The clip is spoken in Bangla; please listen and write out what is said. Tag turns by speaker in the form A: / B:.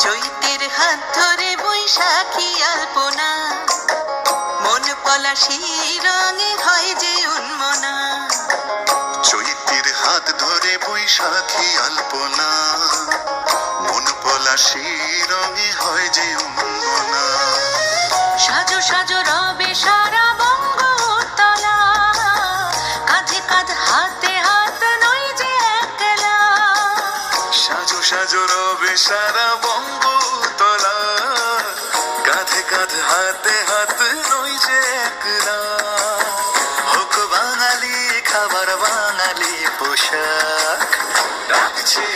A: চৈতের হাত ধরে বৈশাখী আলপনা, মন পলাশী রঙে হয় যে উন্মনা।
B: চৈতের হাত ধরে বৈশাখী আলপনা, মন পলাশী রঙে হয় যে উন্মনা।
A: সাজো সাজো রবে সারা বঙ্গোত্তলা, কাঁধে কাঁধ হাতে হাত নই যে একলা।
B: সাজো সাজো রবে সারা বঙ্গোত্তলা, কাঁধে কাঁধ হাতে হাত নই যে একলা। হোক বাঙালি খাবার বাঙালি পোশাক, ডাকছে